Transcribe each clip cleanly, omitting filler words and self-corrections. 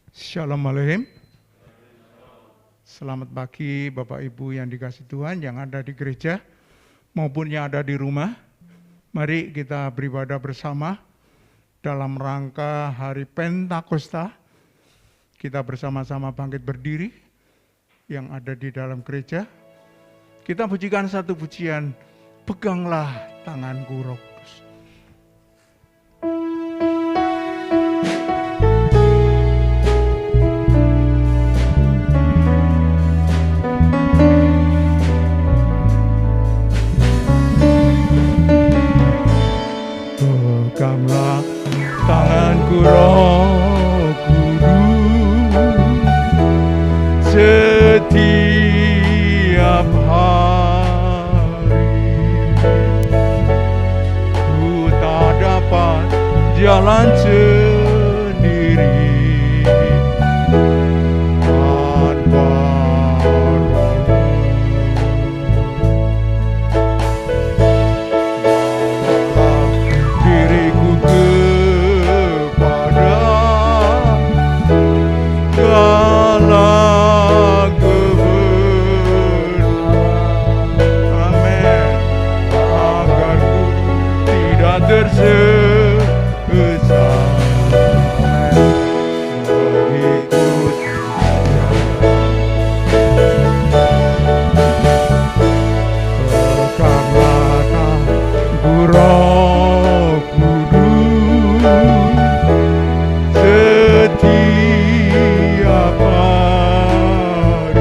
Shalom Aleichem. Selamat pagi Bapak Ibu yang dikasihi Tuhan yang ada di gereja maupun yang ada di rumah. Mari kita beribadah bersama dalam rangka hari Pentakosta. Kita bersama-sama bangkit berdiri yang ada di dalam gereja. Kita pujikan satu pujian, peganglah tanganku Roh Kudus. Peganglah tanganku Roh Kudus, setiap hari ku tak dapat jalan sendiri tanpa diriku kepada segala kebenaran. Amin. Agar ku tidak tersesat mengikut peganglah tanganku Roh Kudus, setiap hari benar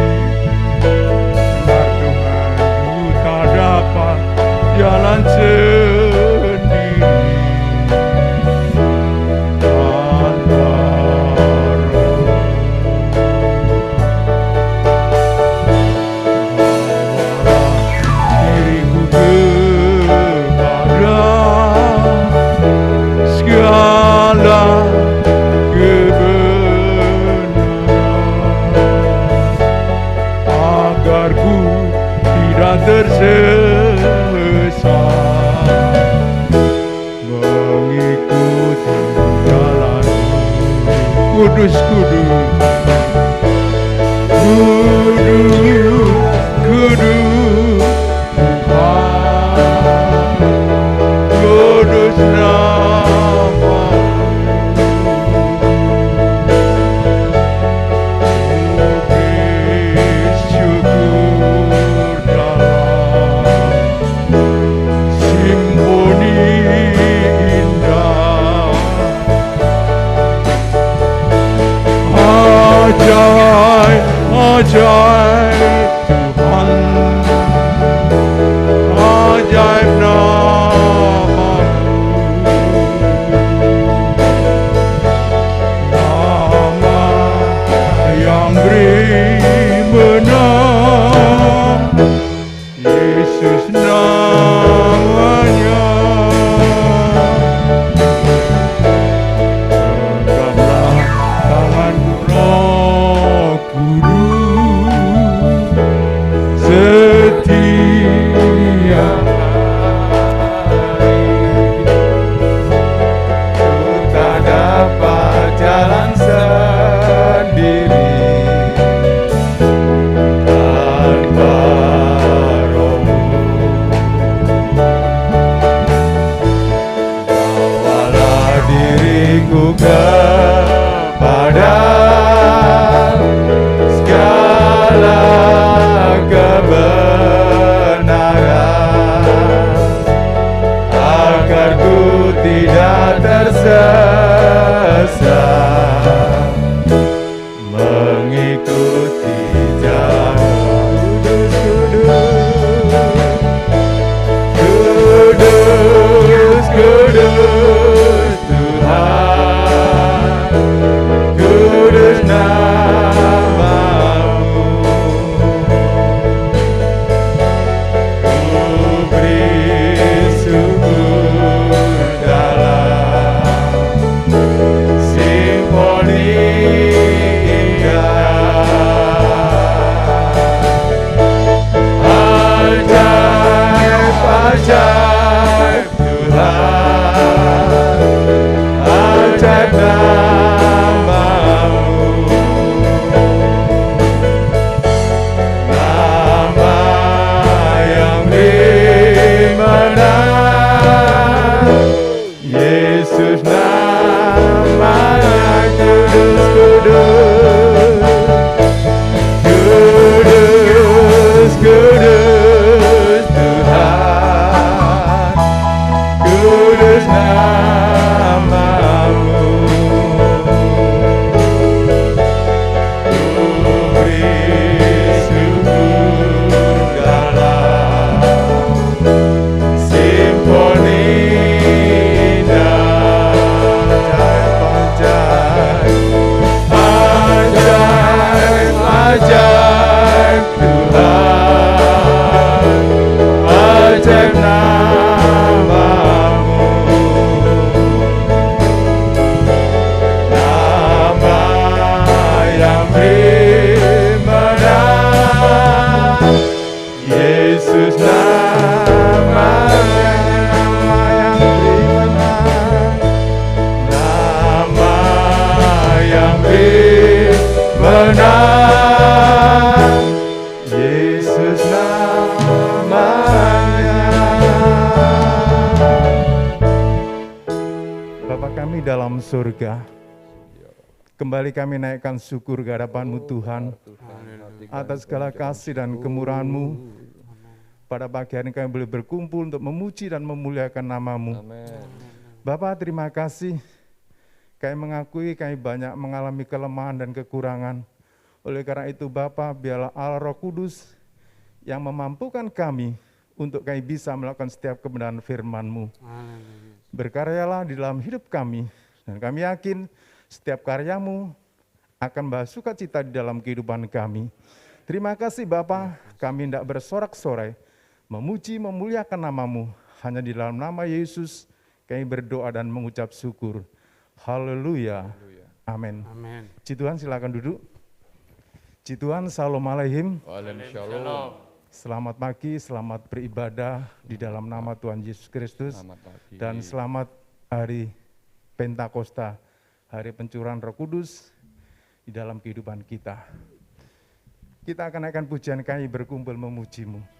Tuhan ku tak dapat jalan sendiri tanpa Roh. Diriku kepada segala kebenaran, agar ku tidak tersesat mengikuti jalan-Mu. Kudus, kudus, kudus, kudus Tuhan, kudus nama-Mu. Beri syukur dalam simfoni indah. Ajaib, ajaib Tuhan, ajaib nama-Mu. Nama yang beri menang, Yesus namanya. Peganglah tanganku Roh Kudus, setiap Ku tak dapat jalan sendiri tanpa Roh-Mu. Bawalah diriku kepada segala kebenaran, agar ku tidak tersesat mengikuti jalan. Kudus, kudus Tuhan, kudus nama-Mu. Ku beri syukur dalam simfoni indah. Ajaib, ajaib Tuhan, ajaib nama-Mu. dalam surga. Kembali kami naikkan syukur ke hadapan-Mu Tuhan atas segala kasih dan kemurahan-Mu. Pada pagi hari kami boleh berkumpul untuk memuji dan memuliakan nama-Mu. Bapa, terima kasih. Kami mengakui kami banyak mengalami kelemahan dan kekurangan. Oleh karena itu Bapa, biarlah Allah Roh Kudus yang memampukan kami untuk kami bisa melakukan setiap kebenaran firman-Mu. Berkaryalah di dalam hidup kami, dan kami yakin setiap karya-Mu akan membawa sukacita di dalam kehidupan kami. Terima kasih Bapa, kami tidak bersorak-sorai, memuji, memuliakan nama-Mu. Hanya di dalam nama Yesus kami berdoa dan mengucap syukur. Haleluya. Amin. Puji Tuhan, silakan duduk. Puji Tuhan, Shalom Aleihim. Shalom. Selamat pagi, selamat beribadah di dalam nama Tuhan Yesus Kristus. Dan selamat hari Pentakosta, hari pencurahan Roh Kudus di dalam kehidupan kita. Kita akan naikkan pujian kami berkumpul memuji-Mu.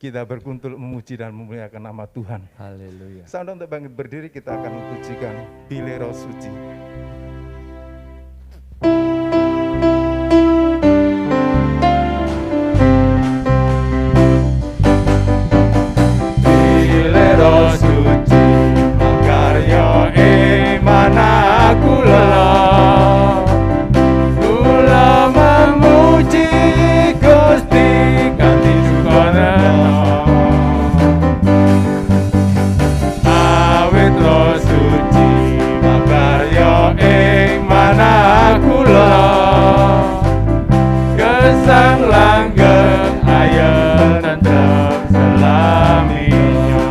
Kita berkumpul memuji dan memuliakan nama Tuhan. Haleluya. Sambil untuk bangkit berdiri, kita akan memujikan Pilih Roh Suci. Pilih Roh Suci, karya iman aku lelah. Kula memuji Gusti kanthi sukana. Awit Roh Suci, karya iman aku lelah. Gesang langgeng ayat tentrem selaminya.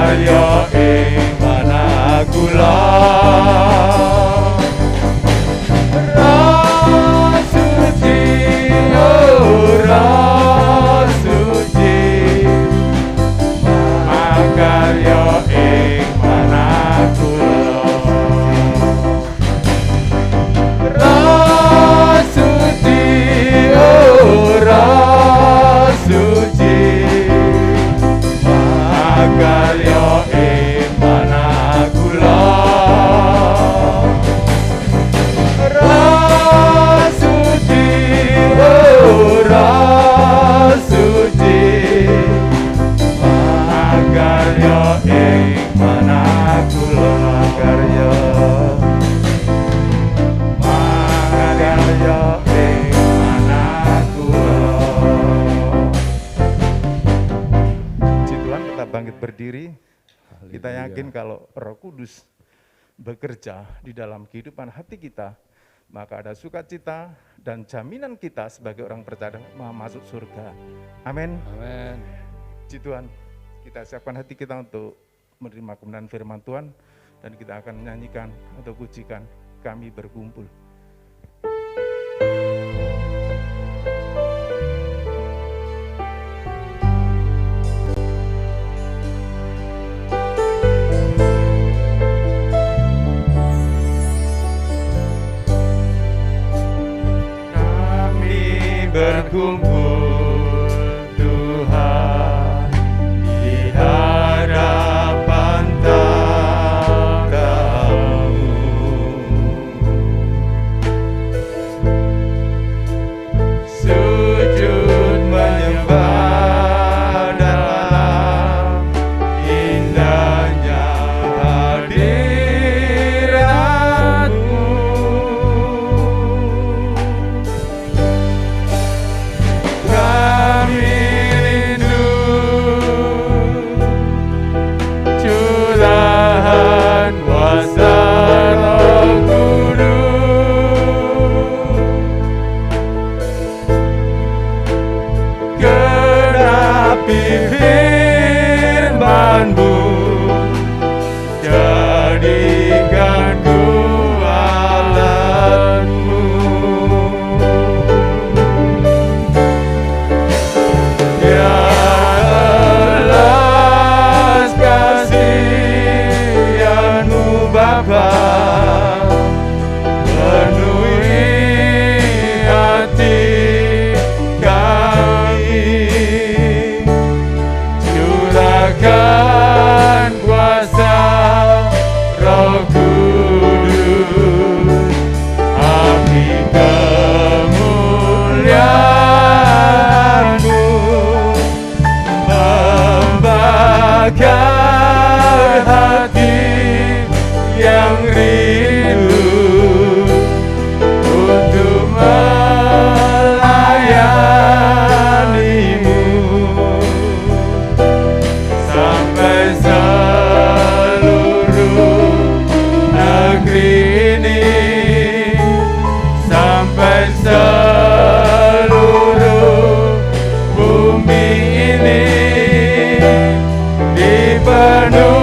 makarya ing manah kula Roh suci Roh suci makarya ing manah kula Roh suci Roh suci makarya ing manah kula Roh suci Roh suci makarya ing manah kula makarya ing manah kula. Puji Tuhan, kita bangkit berdiri. Kita yakin kalau Roh Kudus bekerja di dalam kehidupan hati kita, maka ada sukacita dan jaminan kita sebagai orang percaya masuk surga. Amin. Amin. Puji Tuhan, kita siapkan hati kita untuk menerima kebenaran firman Tuhan dan kita akan menyanyikan atau pujikan Kami Berkumpul. Berkumpul Tuhan di hadapan tatamu sujud menyembah dalam indahnya hadirat-Mu firman-Mu jadikan ku alat-Mu ya belas kasihan-Mu Bapa penuhi hati curahkan kuasa Roh Kudus, api kemuliaan-Mu membakar hati yang rindu untuk melayani-Mu. Sampai seluruh negeri ini, sampai seluruh bumi ini dipenuhi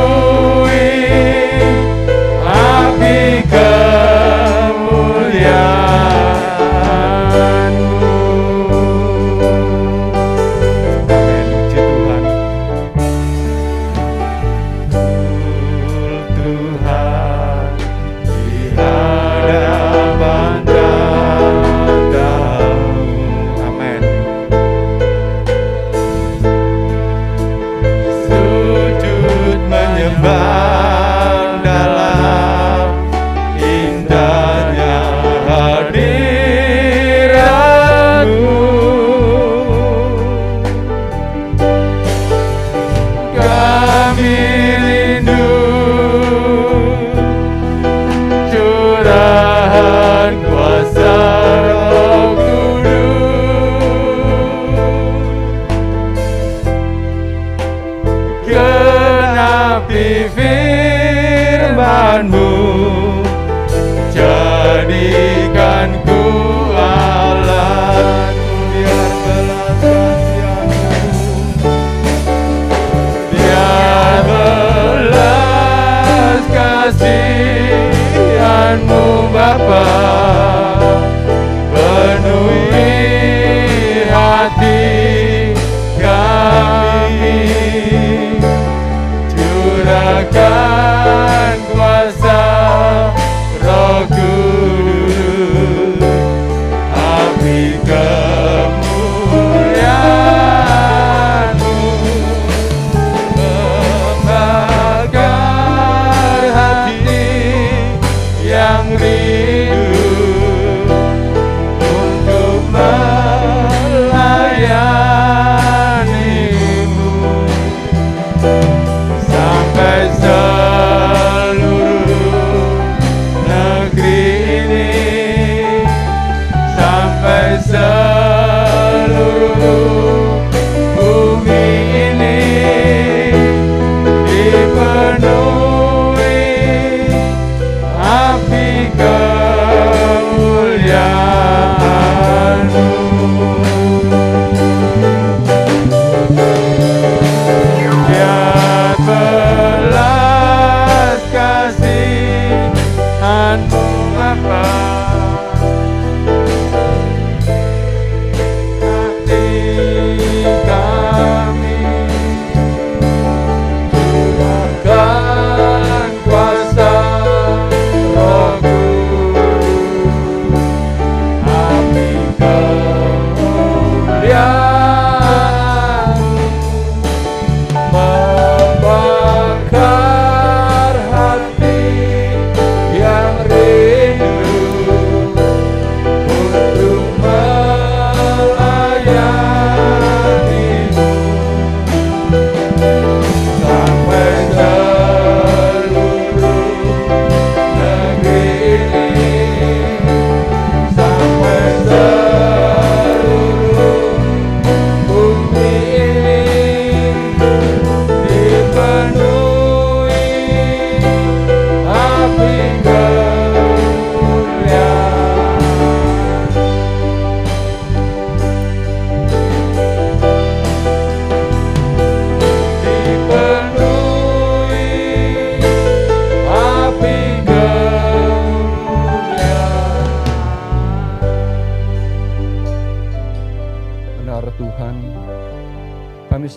api kemuliaan-Mu. Amin. Puji Tuhan. Tuhan di hadapan tatamu. Amin. Sujud menyembah dalam indahnya hadirat-Mu. Kami rindu curahan kuasa Roh Kudus, genapi firman-Mu, jadikan ku alat-Mu. Biar belas kasihan-Mu, biar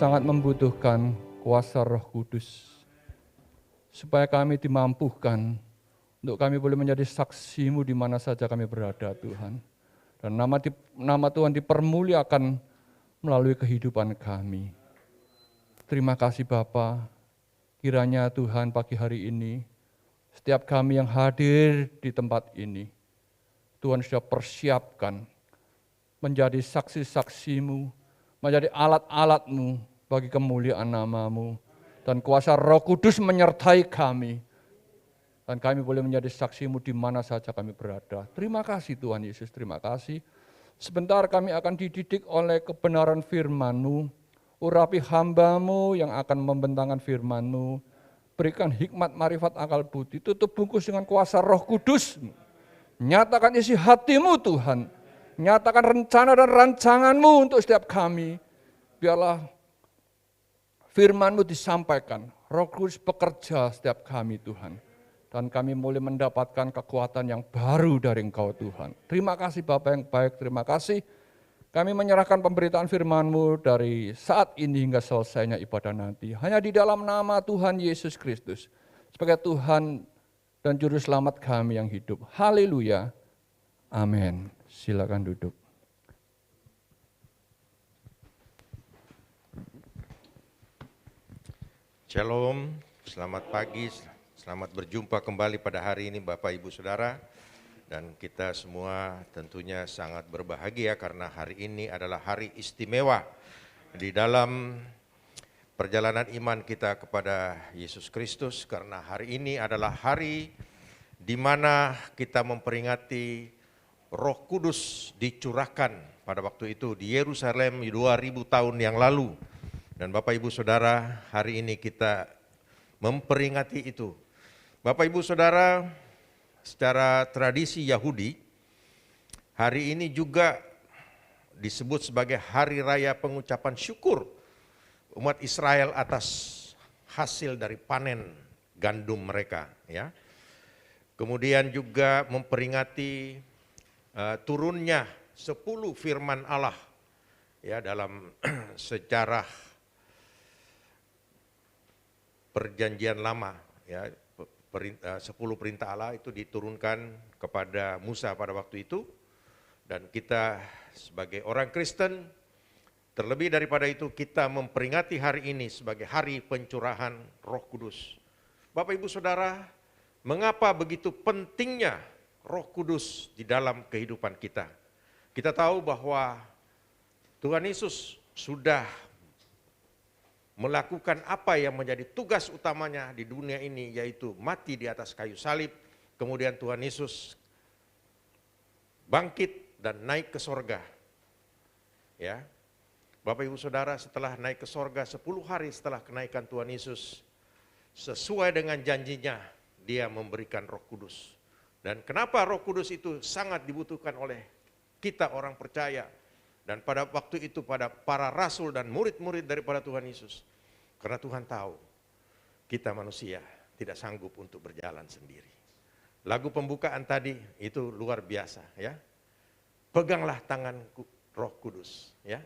sangat membutuhkan kuasa Roh Kudus, supaya kami dimampukan untuk kami boleh menjadi saksi-Mu di mana saja kami berada, Tuhan. Dan nama Tuhan dipermuliakan melalui kehidupan kami. Terima kasih Bapa. Kiranya Tuhan pagi hari ini, setiap kami yang hadir di tempat ini, Tuhan sudah persiapkan menjadi saksi-saksi-Mu, menjadi alat-alat-Mu bagi kemuliaan nama-Mu. Dan kuasa Roh Kudus menyertai kami. Dan kami boleh menjadi saksi-Mu di mana saja kami berada. Terima kasih Tuhan Yesus, terima kasih. Sebentar kami akan dididik oleh kebenaran firman-Mu. Urapi hamba-Mu yang akan membentangkan firman-Mu. Berikan hikmat, marifat, akal budi. Tutup bungkus dengan kuasa Roh Kudus. Nyatakan isi hati-Mu Tuhan. Nyatakan rencana dan rancangan-Mu untuk setiap kami. Biarlah firman-Mu disampaikan. Roh Kudus bekerja setiap kami Tuhan. Dan kami mulai mendapatkan kekuatan yang baru dari Engkau Tuhan. Terima kasih Bapa yang baik, terima kasih. Kami menyerahkan pemberitaan firman-Mu dari saat ini hingga selesainya ibadah nanti. Hanya di dalam nama Tuhan Yesus Kristus. Sebagai Tuhan dan Juru Selamat kami yang hidup. Haleluya. Amin. Silakan duduk. Shalom, selamat pagi, selamat berjumpa kembali pada hari ini Bapak Ibu Saudara. Dan kita semua tentunya sangat berbahagia karena hari ini adalah hari istimewa di dalam perjalanan iman kita kepada Yesus Kristus. Karena hari ini adalah hari di mana kita memperingati Roh Kudus dicurahkan pada waktu itu di Yerusalem 2000 tahun yang lalu. Dan Bapak Ibu Saudara, hari ini kita memperingati itu. Bapak Ibu Saudara, secara tradisi Yahudi, hari ini juga disebut sebagai hari raya pengucapan syukur umat Israel atas hasil dari panen gandum mereka. Ya. Kemudian juga memperingati turunnya 10 firman Allah ya dalam sejarah perjanjian lama ya. 10 perintah Allah itu diturunkan kepada Musa pada waktu itu. Dan kita sebagai orang Kristen, terlebih daripada itu kita memperingati hari ini sebagai hari pencurahan Roh Kudus. Bapak Ibu Saudara, mengapa begitu pentingnya Roh Kudus di dalam kehidupan kita? Kita tahu bahwa Tuhan Yesus sudah melakukan apa yang menjadi tugas utamanya di dunia ini, yaitu mati di atas kayu salib. Kemudian Tuhan Yesus bangkit dan naik ke sorga. Ya, Bapak Ibu Saudara, setelah naik ke sorga 10 hari setelah kenaikan Tuhan Yesus, sesuai dengan janjinya, dia memberikan Roh Kudus. Dan kenapa Roh Kudus itu sangat dibutuhkan oleh kita orang percaya? Dan pada waktu itu pada para rasul dan murid-murid daripada Tuhan Yesus. Karena Tuhan tahu kita manusia tidak sanggup untuk berjalan sendiri. Lagu pembukaan tadi itu luar biasa ya. Peganglah tanganku Roh Kudus ya.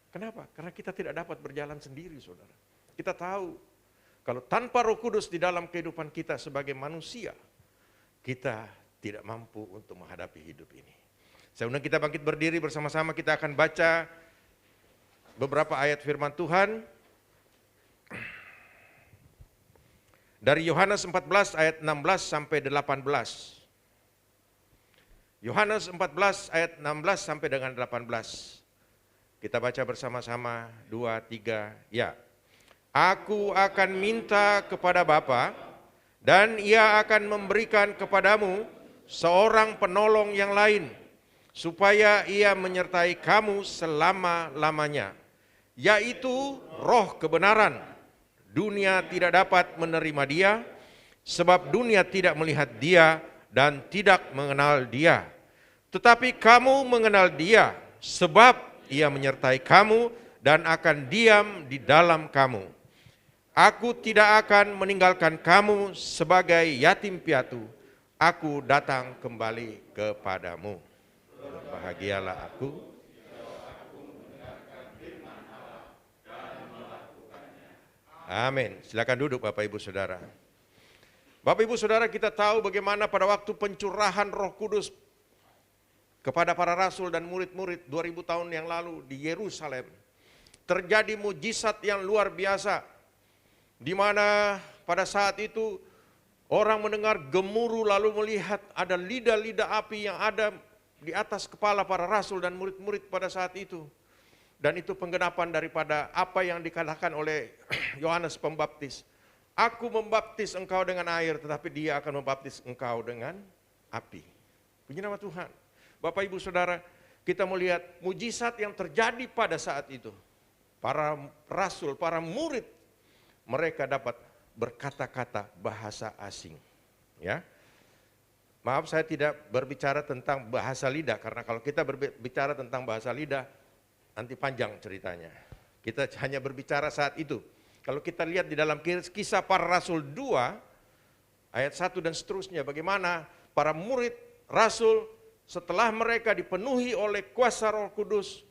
Kenapa? Karena kita tidak dapat berjalan sendiri Saudara. Kita tahu kalau tanpa Roh Kudus di dalam kehidupan kita sebagai manusia, kita tidak mampu untuk menghadapi hidup ini. Saya undang kita bangkit berdiri bersama-sama, kita akan baca beberapa ayat firman Tuhan. Dari Yohanes 14 ayat 16 sampai 18. Yohanes 14 ayat 16 sampai dengan 18. Kita baca bersama-sama, 2, 3, ya. Aku akan minta kepada Bapa, dan Ia akan memberikan kepadamu seorang penolong yang lain, supaya Ia menyertai kamu selama-lamanya, yaitu Roh kebenaran. Dunia tidak dapat menerima Dia, sebab dunia tidak melihat Dia dan tidak mengenal Dia. Tetapi kamu mengenal Dia, sebab Ia menyertai kamu dan akan diam di dalam kamu. Aku tidak akan meninggalkan kamu sebagai yatim piatu. Aku datang kembali kepadamu. Berbahagialah aku. Amin. Silakan duduk Bapak Ibu Saudara. Bapak Ibu Saudara, kita tahu bagaimana pada waktu pencurahan Roh Kudus kepada para rasul dan murid-murid 2000 tahun yang lalu di Yerusalem. Terjadi mujizat yang luar biasa, di mana pada saat itu orang mendengar gemuruh lalu melihat ada lidah-lidah api yang ada di atas kepala para rasul dan murid-murid pada saat itu. Dan itu penggenapan daripada apa yang dikatakan oleh Yohanes Pembaptis. Aku membaptis engkau dengan air, tetapi dia akan membaptis engkau dengan api. Puji nama Tuhan. Bapak Ibu Saudara, kita melihat mujizat yang terjadi pada saat itu. Para rasul, para murid, mereka dapat berkata-kata bahasa asing. Ya, maaf saya tidak berbicara tentang bahasa lidah, karena kalau kita berbicara tentang bahasa lidah, nanti panjang ceritanya. Kita hanya berbicara saat itu. Kalau kita lihat di dalam kisah para rasul 2, ayat 1 dan seterusnya, bagaimana para murid rasul setelah mereka dipenuhi oleh kuasa Roh Kudus,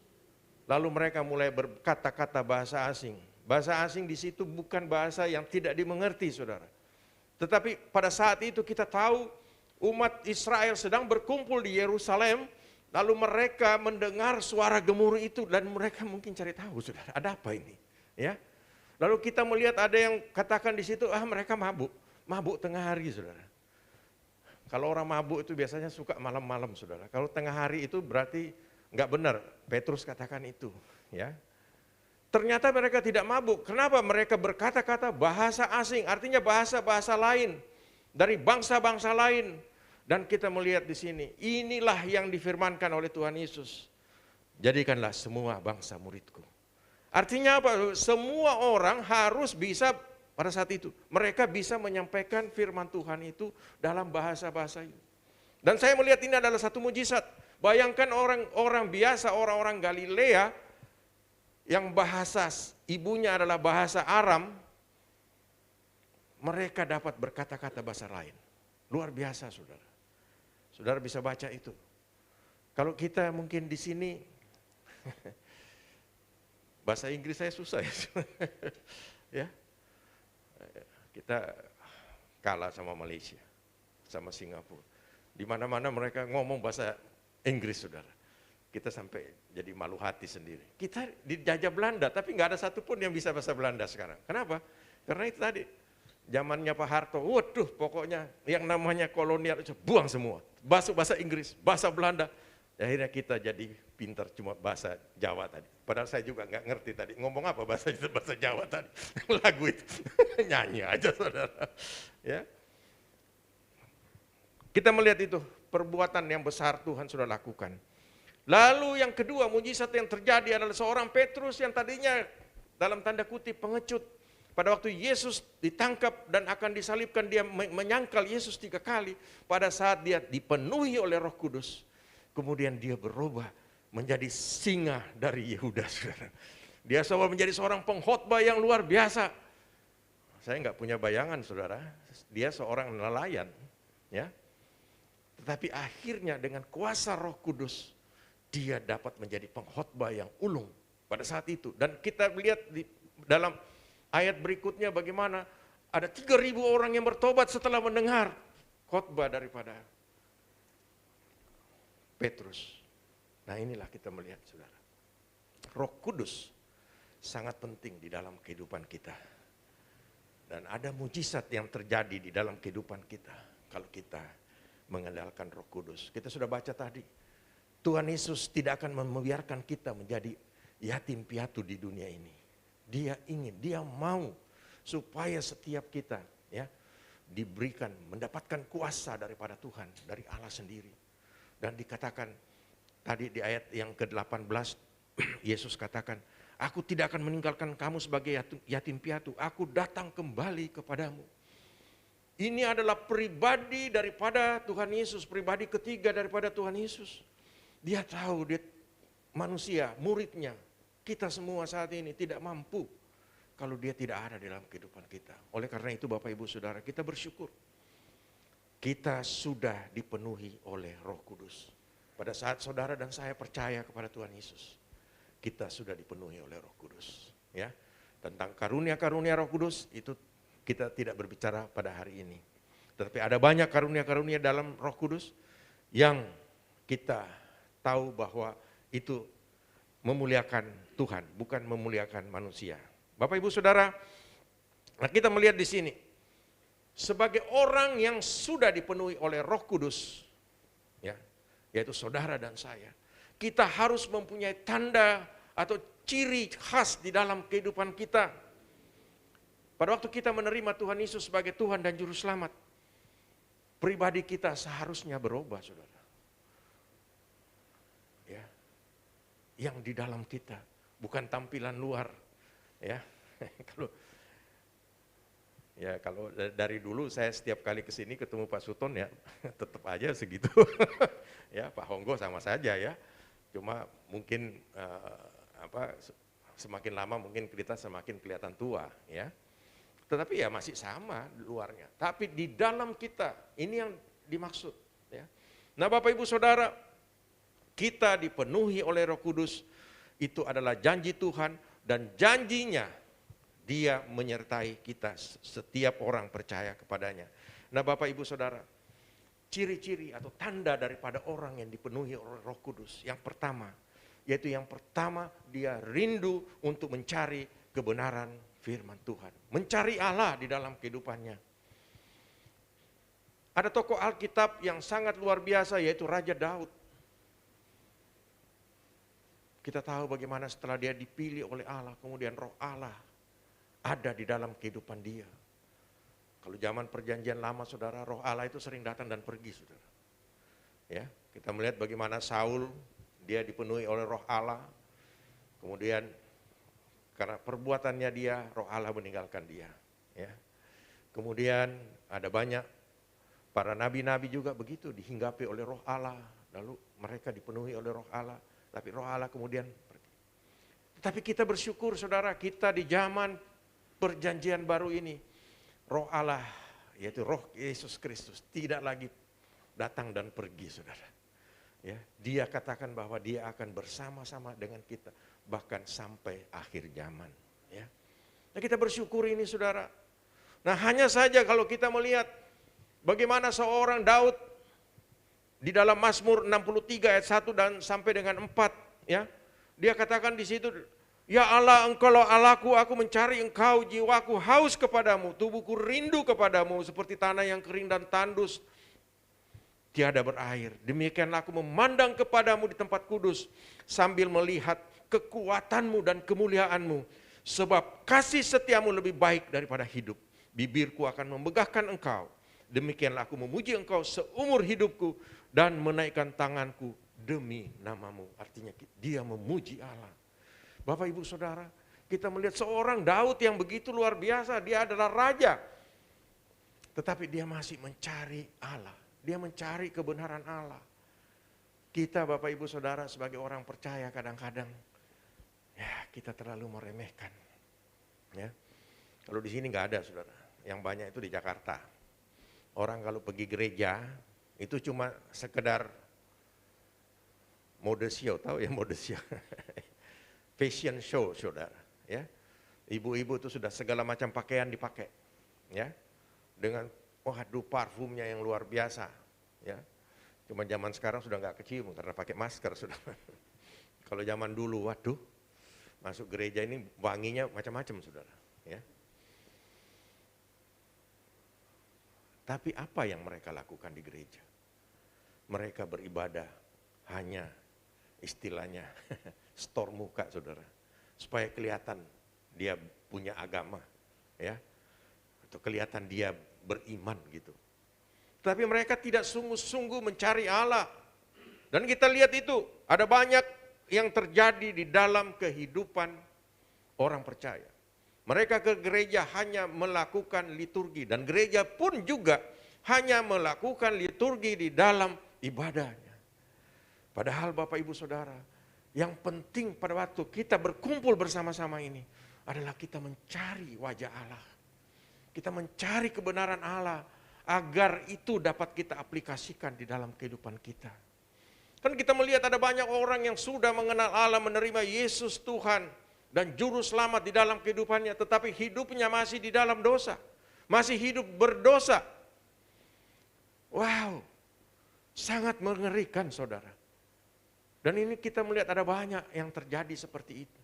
lalu mereka mulai berkata-kata bahasa asing. Bahasa asing di situ bukan bahasa yang tidak dimengerti, saudara. Tetapi pada saat itu kita tahu umat Israel sedang berkumpul di Yerusalem, lalu mereka mendengar suara gemuruh itu dan mereka mungkin cari tahu, saudara, ada apa ini? Ya. Lalu kita melihat ada yang katakan di situ, mereka mabuk tengah hari, saudara. Kalau orang mabuk itu biasanya suka malam-malam, saudara. Kalau tengah hari itu berarti nggak benar. Petrus katakan itu, ya. Ternyata mereka tidak mabuk. Kenapa? Mereka berkata-kata bahasa asing, artinya bahasa-bahasa lain dari bangsa-bangsa lain. Dan kita melihat di sini, inilah yang difirmankan oleh Tuhan Yesus. Jadikanlah semua bangsa muridku. Artinya apa? Semua orang harus bisa pada saat itu. Mereka bisa menyampaikan firman Tuhan itu dalam bahasa-bahasa itu. Dan saya melihat ini adalah satu mujizat. Bayangkan orang-orang biasa, orang-orang Galilea, yang bahasa ibunya adalah bahasa Aram, mereka dapat berkata-kata bahasa lain. Luar biasa, saudara. Saudara bisa baca itu. Kalau kita mungkin di sini, bahasa Inggris saya susah ya. Ya. Kita kalah sama Malaysia, sama Singapura. Di mana-mana mereka ngomong bahasa Inggris, saudara. Kita sampai jadi malu hati sendiri. Kita dijajah Belanda, tapi nggak ada satupun yang bisa bahasa Belanda sekarang. Kenapa? Karena itu tadi, zamannya Pak Harto, waduh pokoknya yang namanya kolonial, buang semua. Bahasa Inggris, bahasa Belanda. Akhirnya kita jadi pintar cuma bahasa Jawa tadi. Padahal saya juga nggak ngerti tadi, ngomong apa bahasa Jawa tadi. Lagu itu, nyanyi aja, saudara. Ya. Kita melihat itu, perbuatan yang besar Tuhan sudah lakukan. Lalu yang kedua, mujizat yang terjadi adalah seorang Petrus yang tadinya dalam tanda kutip pengecut. Pada waktu Yesus ditangkap dan akan disalibkan, dia menyangkal Yesus 3 kali. Pada saat dia dipenuhi oleh Roh Kudus, kemudian dia berubah menjadi singa dari Yehuda, saudara. Dia menjadi seorang pengkhotbah yang luar biasa. Saya nggak punya bayangan, saudara. Dia seorang nelayan, ya. Tetapi akhirnya dengan kuasa Roh Kudus, dia dapat menjadi pengkhotbah yang ulung pada saat itu. Dan kita lihat di dalam ayat berikutnya bagaimana ada 3.000 orang yang bertobat setelah mendengar khotbah daripada Petrus. Nah, inilah kita melihat, saudara. Roh Kudus sangat penting di dalam kehidupan kita. Dan ada mujizat yang terjadi di dalam kehidupan kita kalau kita mengandalkan Roh Kudus. Kita sudah baca tadi, Tuhan Yesus tidak akan membiarkan kita menjadi yatim piatu di dunia ini. Dia ingin, dia mau supaya setiap kita, ya, diberikan, mendapatkan kuasa daripada Tuhan, dari Allah sendiri. Dan dikatakan tadi di ayat yang ke-18, Yesus katakan, aku tidak akan meninggalkan kamu sebagai yatim piatu, aku datang kembali kepadamu. Ini adalah pribadi daripada Tuhan Yesus, pribadi ketiga daripada Tuhan Yesus. Dia tahu, dia manusia, muridnya, kita semua saat ini tidak mampu kalau dia tidak ada dalam kehidupan kita. Oleh karena itu Bapak Ibu Saudara, kita bersyukur. Kita sudah dipenuhi oleh Roh Kudus. Pada saat saudara dan saya percaya kepada Tuhan Yesus, kita sudah dipenuhi oleh Roh Kudus. Ya, Tentang karunia-karunia Roh Kudus itu kita tidak berbicara pada hari ini. Tetapi ada banyak karunia-karunia dalam Roh Kudus yang kita tahu bahwa itu memuliakan Tuhan, bukan memuliakan manusia. Bapak Ibu Saudara, nah kita melihat di sini sebagai orang yang sudah dipenuhi oleh Roh Kudus, ya, yaitu saudara dan saya, kita harus mempunyai tanda atau ciri khas di dalam kehidupan kita. Pada waktu kita menerima Tuhan Yesus sebagai Tuhan dan Juru Selamat, pribadi kita seharusnya berubah, saudara. Ya, yang di dalam kita, bukan tampilan luar. Ya, kalau dari dulu saya setiap kali ke sini ketemu Pak Sutton ya, tetap aja segitu. Ya, Pak Honggo sama saja ya. Cuma mungkin semakin lama mungkin kita semakin kelihatan tua, ya. Tetapi ya masih sama luarnya. Tapi di dalam kita, ini yang dimaksud. Ya. Nah Bapak Ibu Saudara, kita dipenuhi oleh Roh Kudus, itu adalah janji Tuhan dan janjinya Dia menyertai kita, setiap orang percaya kepadanya. Nah Bapak Ibu Saudara, ciri-ciri atau tanda daripada orang yang dipenuhi oleh Roh Kudus, yang pertama, yaitu yang pertama dia rindu untuk mencari kebenaran firman Tuhan. Mencari Allah di dalam kehidupannya. Ada tokoh Alkitab yang sangat luar biasa yaitu Raja Daud. Kita tahu bagaimana setelah dia dipilih oleh Allah, kemudian Roh Allah ada di dalam kehidupan dia. Kalau zaman perjanjian lama saudara, Roh Allah itu sering datang dan pergi saudara. Ya, kita melihat bagaimana Saul, dia dipenuhi oleh Roh Allah. Kemudian karena perbuatannya dia, Roh Allah meninggalkan dia. Ya. Kemudian ada banyak para nabi-nabi juga begitu, dihinggapi oleh Roh Allah. Lalu mereka dipenuhi oleh Roh Allah, tapi Roh Allah kemudian pergi. Tetapi kita bersyukur saudara, kita di zaman perjanjian baru ini, Roh Allah, yaitu Roh Yesus Kristus, tidak lagi datang dan pergi saudara. Ya, dia katakan bahwa dia akan bersama-sama dengan kita bahkan sampai akhir zaman. Ya. Nah, kita bersyukur ini saudara. Nah hanya saja kalau kita melihat bagaimana seorang Daud di dalam Mazmur 63 ayat 1 dan sampai dengan 4, ya, dia katakan di situ, ya Allah, Engkaulah Allahku, aku mencari Engkau, jiwaku haus kepadamu, tubuhku rindu kepadamu seperti tanah yang kering dan tandus tiada berair. Demikianlah aku memandang kepadamu di tempat kudus sambil melihat kekuatanmu dan kemuliaanmu. Sebab kasih setiamu lebih baik daripada hidup. Bibirku akan memegahkan Engkau. Demikianlah aku memuji Engkau seumur hidupku dan menaikkan tanganku demi namamu. Artinya dia memuji Allah. Bapak Ibu Saudara, kita melihat seorang Daud yang begitu luar biasa. Dia adalah raja. Tetapi dia masih mencari Allah. Dia mencari kebenaran Allah. Kita Bapak Ibu Saudara sebagai orang percaya kadang-kadang ya kita terlalu meremehkan. Ya. Kalau di sini nggak ada saudara, yang banyak itu di Jakarta. Orang kalau pergi gereja itu cuma sekedar mode show, tahu ya mode show, fashion show saudara. Ya, ibu-ibu itu sudah segala macam pakaian dipakai, ya, dengan waduh parfumnya yang luar biasa, ya. Cuma zaman sekarang sudah nggak kecium karena pakai masker sudah. Kalau zaman dulu, waduh, masuk gereja ini wanginya macam-macam saudara. Ya. Tapi apa yang mereka lakukan di gereja? Mereka beribadah hanya istilahnya store muka saudara, supaya kelihatan dia punya agama, ya, atau kelihatan dia beriman gitu. Tapi mereka tidak sungguh-sungguh mencari Allah. Dan kita lihat itu, ada banyak yang terjadi di dalam kehidupan orang percaya. Mereka ke gereja hanya melakukan liturgi. Dan gereja pun juga hanya melakukan liturgi di dalam ibadahnya. Padahal Bapak Ibu Saudara, yang penting pada waktu kita berkumpul bersama-sama ini adalah kita mencari wajah Allah. Kita mencari kebenaran Allah agar itu dapat kita aplikasikan di dalam kehidupan kita. Kan kita melihat ada banyak orang yang sudah mengenal Allah, menerima Yesus Tuhan. dan juru selamat di dalam kehidupannya, tetapi hidupnya masih di dalam dosa, masih hidup berdosa. Wow, sangat mengerikan saudara. Dan ini kita melihat ada banyak yang terjadi seperti itu.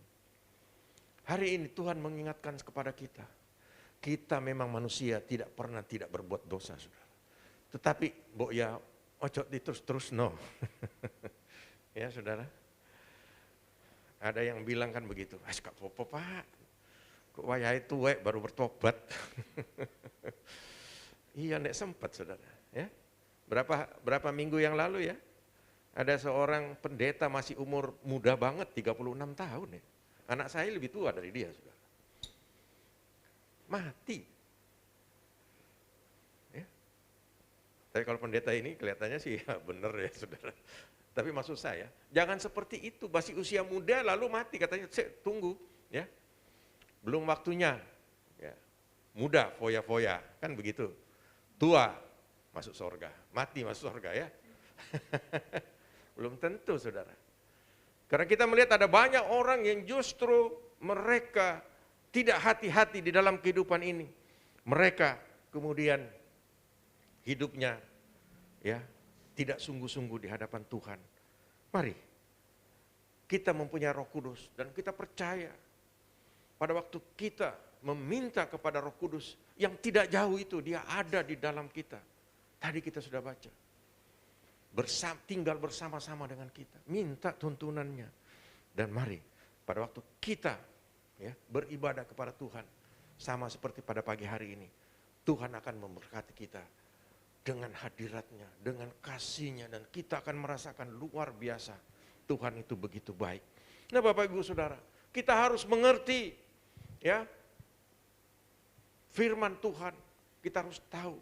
Hari ini Tuhan mengingatkan kepada kita, kita memang manusia tidak pernah tidak berbuat dosa saudara. Tetapi, ya ojo terus no. Ya saudara. Ada yang bilang kan begitu, kak popo pak, kok wayai tuwek baru bertobat. Iya, nek sempat saudara. Ya, berapa minggu yang lalu ya, ada seorang pendeta masih umur muda banget, 36 tahun ya. Anak saya lebih tua dari dia saudara. Mati. Ya. Tapi kalau pendeta ini kelihatannya sih ya benar ya saudara. Tapi maksud saya, jangan seperti itu, masih usia muda lalu mati, katanya, tunggu, ya, belum waktunya, ya. Muda, foya-foya, kan begitu, tua, masuk surga, mati masuk surga ya, belum tentu saudara. Karena kita melihat ada banyak orang yang justru mereka tidak hati-hati di dalam kehidupan ini, mereka kemudian hidupnya, ya, tidak sungguh-sungguh di hadapan Tuhan. Mari, kita mempunyai Roh Kudus dan kita percaya pada waktu kita meminta kepada Roh Kudus yang tidak jauh itu, dia ada di dalam kita. Tadi kita sudah baca. Tinggal bersama-sama dengan kita, minta tuntunannya. Dan mari, pada waktu kita ya, beribadah kepada Tuhan, sama seperti pada pagi hari ini, Tuhan akan memberkati kita dengan hadiratnya, dengan kasihnya, dan kita akan merasakan luar biasa. Tuhan itu begitu baik. Nah Bapak Ibu Saudara, kita harus mengerti ya firman Tuhan, kita harus tahu.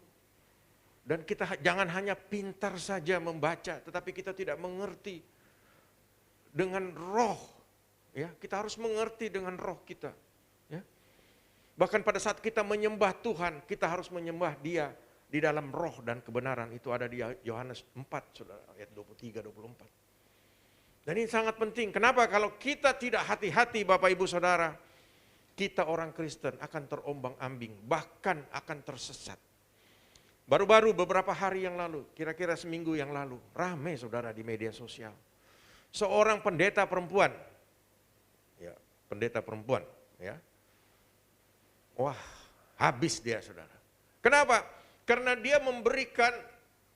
Dan kita jangan hanya pintar saja membaca, tetapi kita tidak mengerti dengan roh. Ya, kita harus mengerti dengan roh kita. Ya. Bahkan pada saat kita menyembah Tuhan, kita harus menyembah Dia di dalam roh dan kebenaran. Itu ada di Yohanes 4, saudara, ayat 23-24. Dan ini sangat penting. Kenapa? Kalau kita tidak hati-hati Bapak Ibu Saudara, kita orang Kristen akan terombang-ambing, bahkan akan tersesat. Baru-baru beberapa hari yang lalu, kira-kira seminggu yang lalu, ramai saudara di media sosial. Seorang pendeta perempuan, ya, pendeta perempuan, ya. Wah, habis dia saudara. Kenapa? Karena dia memberikan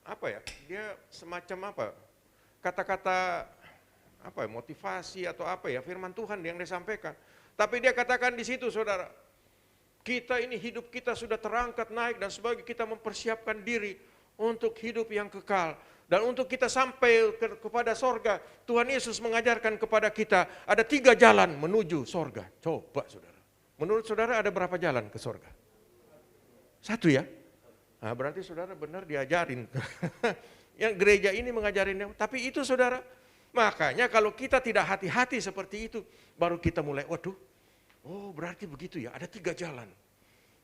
apa ya? Dia semacam apa? Kata-kata apa ya? Motivasi atau apa ya? Firman Tuhan yang dia sampaikan. Tapi dia katakan di situ, saudara, kita ini hidup kita sudah terangkat naik dan sebagai kita mempersiapkan diri untuk hidup yang kekal dan untuk kita sampai kepada sorga. Tuhan Yesus mengajarkan kepada kita ada 3 jalan menuju sorga. Coba saudara, menurut saudara ada berapa jalan ke sorga? 1 ya? Nah, berarti saudara benar diajarin. Yang gereja ini mengajarinnya. Tapi itu saudara, makanya kalau kita tidak hati-hati seperti itu, baru kita mulai, waduh, oh berarti begitu ya, ada 3 jalan.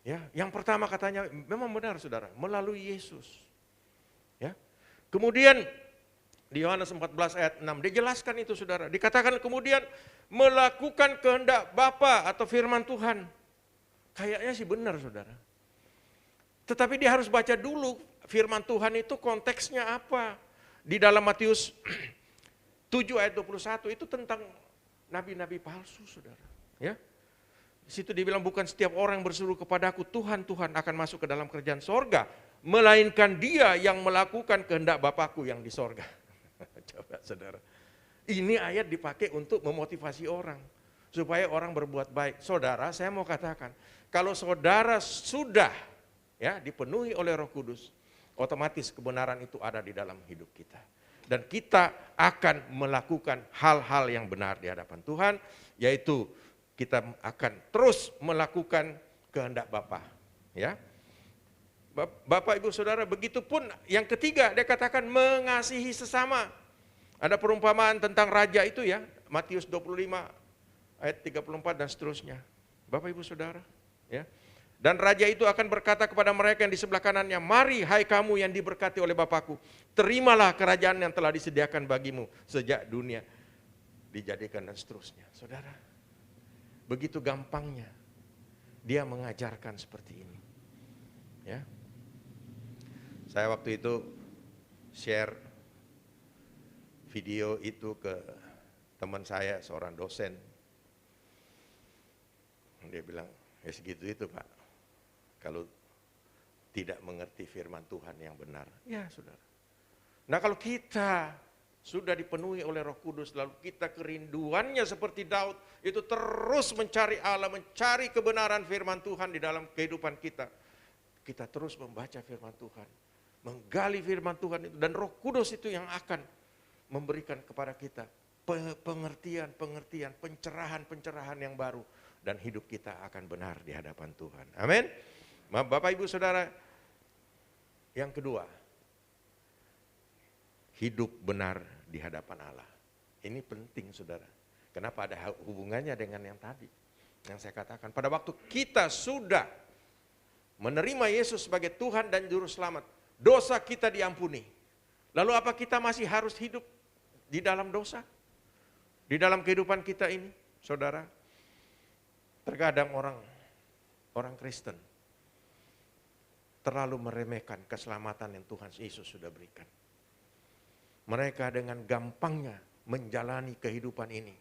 Ya, yang pertama katanya, memang benar saudara, melalui Yesus. Ya, kemudian di Yohanes 14 ayat 6, dijelaskan itu saudara. Dikatakan kemudian melakukan kehendak Bapa atau firman Tuhan. Kayaknya sih benar saudara. Tetapi dia harus baca dulu firman Tuhan itu konteksnya apa. Di dalam Matius 7 ayat 21 itu tentang nabi-nabi palsu saudara. Ya. Di situ dibilang bukan setiap orang yang berseru kepadaku Tuhan, Tuhan akan masuk ke dalam kerajaan sorga. Melainkan dia yang melakukan kehendak Bapakku yang di sorga. Coba saudara. Ini ayat dipakai untuk memotivasi orang. Supaya orang berbuat baik. Saudara saya mau katakan. Kalau saudara sudah ya dipenuhi oleh Roh Kudus, otomatis kebenaran itu ada di dalam hidup kita. Dan kita akan melakukan hal-hal yang benar di hadapan Tuhan, yaitu kita akan terus melakukan kehendak Bapa. Ya. Bapak Ibu Saudara, begitupun yang ketiga dia katakan mengasihi sesama. Ada perumpamaan tentang raja itu ya, Matius 25 ayat 34 dan seterusnya. Bapak Ibu Saudara, ya. Dan raja itu akan berkata kepada mereka yang di sebelah kanannya, mari hai kamu yang diberkati oleh Bapakku, terimalah kerajaan yang telah disediakan bagimu sejak dunia dijadikan dan seterusnya. Saudara, Begitu gampangnya dia mengajarkan seperti ini. Ya. Saya waktu itu share video itu ke teman saya, seorang dosen. Dia bilang, ya segitu itu Pak, kalau tidak mengerti firman Tuhan yang benar. Ya saudara. Nah kalau kita sudah dipenuhi oleh Roh Kudus, lalu kita kerinduannya seperti Daud, itu terus mencari Allah, mencari kebenaran firman Tuhan di dalam kehidupan kita. Kita terus membaca firman Tuhan, menggali firman Tuhan itu, dan Roh Kudus itu yang akan memberikan kepada kita pengertian, pencerahan yang baru, dan hidup kita akan benar di hadapan Tuhan. Amin. Bapak Ibu Saudara, yang kedua, hidup benar di hadapan Allah. Ini penting saudara. Kenapa? Ada hubungannya dengan yang tadi, yang saya katakan. Pada waktu kita sudah menerima Yesus sebagai Tuhan dan Juru Selamat, dosa kita diampuni. Lalu apa kita masih harus hidup di dalam dosa? Di dalam kehidupan kita ini, saudara, terkadang orang Kristen terlalu meremehkan keselamatan yang Tuhan Yesus sudah berikan. Mereka dengan gampangnya menjalani kehidupan ini,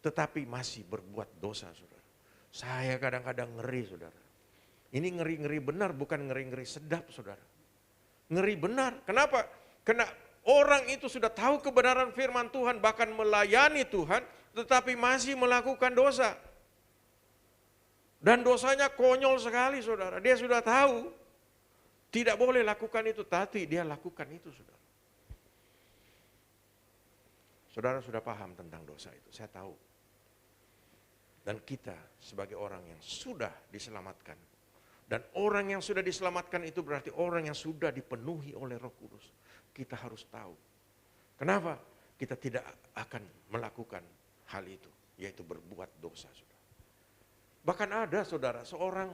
tetapi masih berbuat dosa, saudara. Saya kadang-kadang ngeri, saudara. Ini ngeri-ngeri benar, bukan ngeri-ngeri sedap, saudara. Ngeri benar. Kenapa? Karena orang itu sudah tahu kebenaran firman Tuhan, bahkan melayani Tuhan, tetapi masih melakukan dosa. Dan dosanya konyol sekali, saudara. Dia sudah tahu, tidak boleh lakukan itu, tapi dia lakukan itu, saudara. Saudara sudah paham tentang dosa itu, saya tahu. Dan kita sebagai orang yang sudah diselamatkan. Dan orang yang sudah diselamatkan itu berarti orang yang sudah dipenuhi oleh Roh Kudus. Kita harus tahu. Kenapa? Kita tidak akan melakukan hal itu, yaitu berbuat dosa, saudara. Bahkan ada, saudara, seorang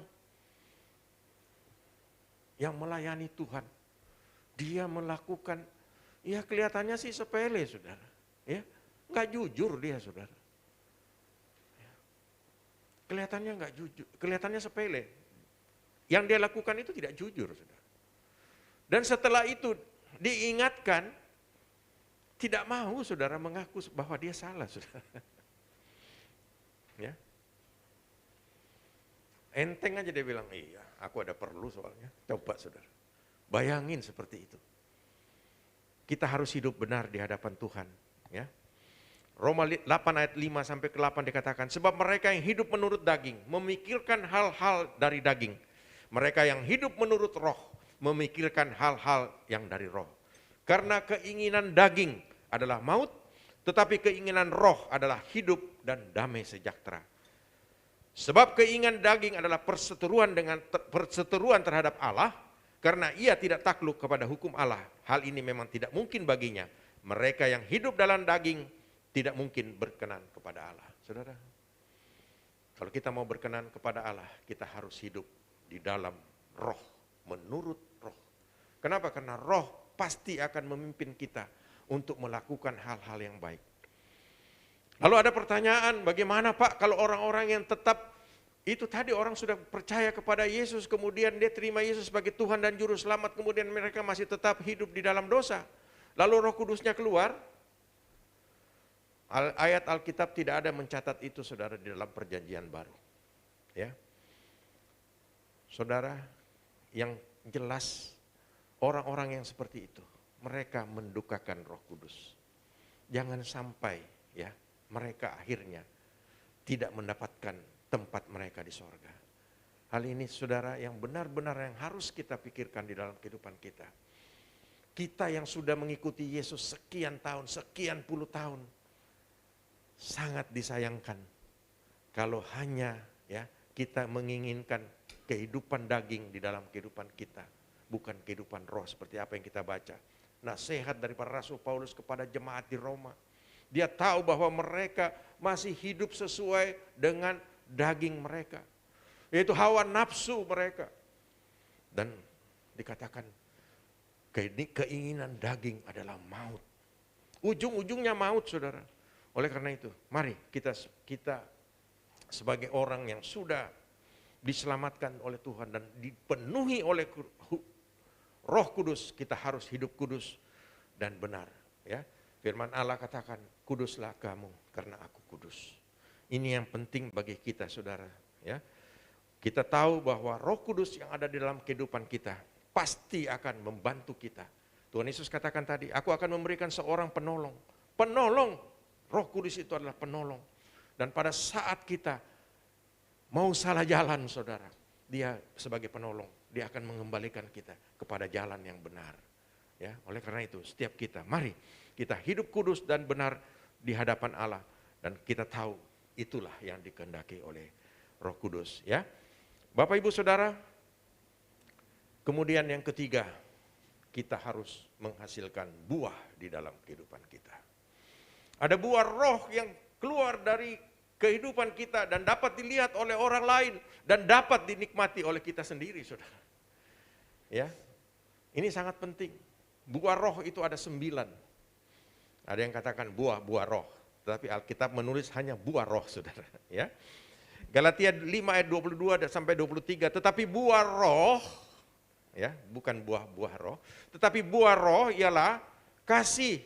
yang melayani Tuhan. Dia melakukan, ya kelihatannya sih sepele, saudara. Ya, nggak jujur dia, saudara. Ya. Kelihatannya nggak jujur, kelihatannya sepele. Yang dia lakukan itu tidak jujur, saudara. Dan setelah itu diingatkan, tidak mau, saudara, mengaku bahwa dia salah, saudara. Ya, enteng aja dia bilang, iya, aku ada perlu soalnya. Coba, saudara, bayangin seperti itu. Kita harus hidup benar di hadapan Tuhan. Ya. Roma 8 ayat 5 sampai ke 8 dikatakan, sebab mereka yang hidup menurut daging memikirkan hal-hal dari daging. Mereka yang hidup menurut roh memikirkan hal-hal yang dari roh. Karena keinginan daging adalah maut, tetapi keinginan roh adalah hidup dan damai sejahtera. Sebab keinginan daging adalah perseteruan terhadap Allah, karena ia tidak takluk kepada hukum Allah. Hal ini memang tidak mungkin baginya. Mereka yang hidup dalam daging tidak mungkin berkenan kepada Allah. Saudara, kalau kita mau berkenan kepada Allah, kita harus hidup di dalam roh, menurut roh. Kenapa? Karena roh pasti akan memimpin kita untuk melakukan hal-hal yang baik. Lalu ada pertanyaan, bagaimana Pak kalau orang-orang yang tetap, itu tadi orang sudah percaya kepada Yesus, kemudian dia terima Yesus sebagai Tuhan dan Juru Selamat, kemudian mereka masih tetap hidup di dalam dosa. Lalu Roh Kudusnya keluar. Ayat Alkitab tidak ada mencatat itu, saudara, di dalam perjanjian baru. Ya, saudara, yang jelas orang-orang yang seperti itu, mereka mendukakan Roh Kudus. Jangan sampai ya mereka akhirnya tidak mendapatkan tempat mereka di sorga. Hal ini, saudara, yang benar-benar yang harus kita pikirkan di dalam kehidupan kita. Kita yang sudah mengikuti Yesus sekian tahun, sekian puluh tahun, sangat disayangkan kalau hanya ya kita menginginkan kehidupan daging di dalam kehidupan kita, bukan kehidupan roh seperti apa yang kita baca. Nasihat dari para Rasul Paulus kepada jemaat di Roma. Dia tahu bahwa mereka masih hidup sesuai dengan daging mereka, yaitu hawa nafsu mereka. Dan dikatakan keinginan daging adalah maut. Ujung-ujungnya maut, saudara. Oleh karena itu, mari kita sebagai orang yang sudah diselamatkan oleh Tuhan dan dipenuhi oleh Roh Kudus, kita harus hidup kudus dan benar. Ya, firman Allah katakan, kuduslah kamu karena aku kudus. Ini yang penting bagi kita, saudara. Ya, kita tahu bahwa Roh Kudus yang ada di dalam kehidupan kita pasti akan membantu kita. Tuhan Yesus katakan tadi, aku akan memberikan seorang penolong. Penolong, Roh Kudus itu adalah penolong. Dan pada saat kita mau salah jalan, saudara, dia sebagai penolong, dia akan mengembalikan kita kepada jalan yang benar. Ya, oleh karena itu, setiap kita, mari kita hidup kudus dan benar di hadapan Allah, dan kita tahu itulah yang dikehendaki oleh Roh Kudus. Ya, Bapak Ibu Saudara, kemudian yang ketiga, kita harus menghasilkan buah di dalam kehidupan kita. Ada buah roh yang keluar dari kehidupan kita dan dapat dilihat oleh orang lain dan dapat dinikmati oleh kita sendiri, saudara. Ya, ini sangat penting. Buah roh itu ada 9. Ada yang katakan buah roh, tetapi Alkitab menulis hanya buah roh, saudara. Ya, Galatia 5 ayat 22 sampai 23. Tetapi buah roh, ya, bukan buah roh, tetapi buah roh ialah kasih,